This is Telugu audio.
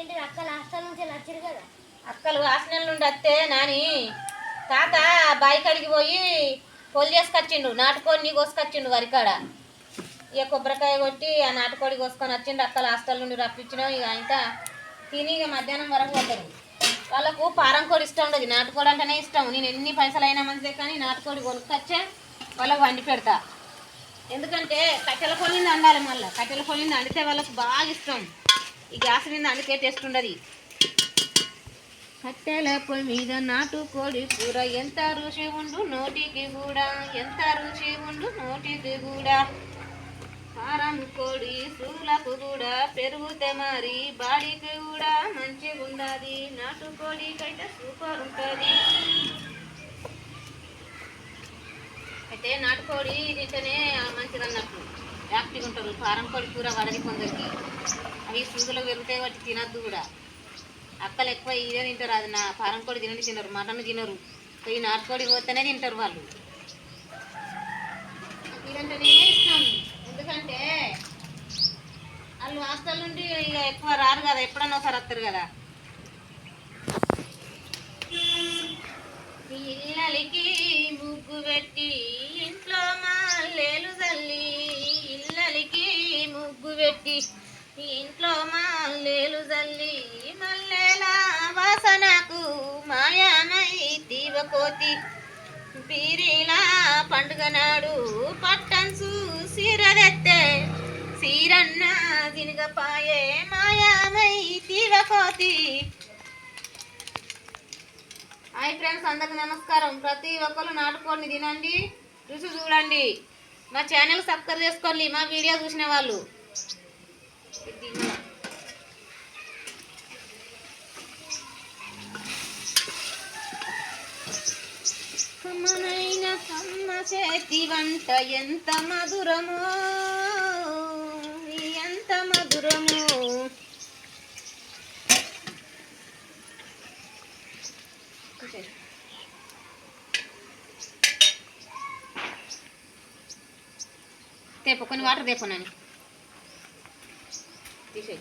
అక్కలు హాస్టల్ నుండి వస్తే నాని తాత బాయి కడిగి పోయి పొలి చేసుకొచ్చిండు, నాటుకోడిని కోసుకొచ్చిండు వరికాడ. ఇక కొబ్బరికాయ కొట్టి ఆ నాటుకోడి కోసుకొని వచ్చిండు. అక్కలు హాస్టల్ నుండి రప్పించినాం. ఇక అంతా తిని ఇక మధ్యాహ్నం వరకు పోతారు. వాళ్ళకు పారం కోడి ఇష్టం ఉండదు, నాటుకోడి అంటేనే ఇష్టం. నేను ఎన్ని పైసలు అయినా మంచిదే కానీ నాటుకోడి కొనుక్కొచ్చే వాళ్ళకు వండి పెడతా. ఎందుకంటే కట్టెల పొయ్యి మీద వండాలి, మళ్ళీ కట్టెల పొయ్యి మీద వండితే వాళ్ళకు బాగా ఇష్టం. ఈ గ్యాస్ మీద అందుకే టేస్ట్ ఉండదు. కట్టెల పొయ్యి మీద నాటుకోడి కూర ఎంత రుచి ఉండు నోటికి కూడా, ఎంత రుచి ఉండు నోటికి కూడా. పారం కోడి సూలకు కూడా పెరుగుతే మరి బాడీకి కూడా మంచిగా ఉండాలి. నాటుకోడికైతే సూపర్ ఉంటుంది. అయితే నాటుకోడి తింటేనే మంచిది అన్నట్టు, యాక్టివ్గా ఉంటారు. పారం కోడి కూర పడది కొందరికి, అవి సూదులు పెరుగుతాయి, వాటి తినద్దు కూడా. అక్కలు ఎక్కువ ఇదే తింటారు, అది నా పారం కోడి తినరు, మటన్ తినరు. ఈ నాటుకోడి పోతేనే తింటారు వాళ్ళు. ఇదంటేనే ఇష్టం. ఎందుకంటే వాళ్ళు హాస్టల్ నుండి ఇక ఎక్కువ రారు కదా, ఎప్పుడన్నా ఒకసారి వస్తారు కదా. ఇళ్ళకి ముగ్గు పెట్టి ఇంట్లో మల్లెలు చల్లి, ఇళ్ళకి ముగ్గు పెట్టి ఇంట్లో మల్లెలు చల్లి, మల్లెల వాసనకు మాయమై తీవకోతి. పీరీలా పండుగ నాడు పట్టంచు సీరదెత్తే, సీరన్న దినగపాయే మాయమై తీవకోతి. హాయ్ ఫ్రెండ్స్, అందరికి నమస్కారం. ప్రతి ఒక్కరు నాటుకోడిని తినండి, రుచి చూడండి. మా ఛానల్ సబ్స్క్రైబ్ చేసుకోండి, మా వీడియో చూసిన వాళ్ళు. కమ్మనైన కమ్మ చేతి వంట ఎంత మధురమో, ఎంత మధురమో. తేపో కొన్ని వాటర్ తేపో నాని తీసేయి.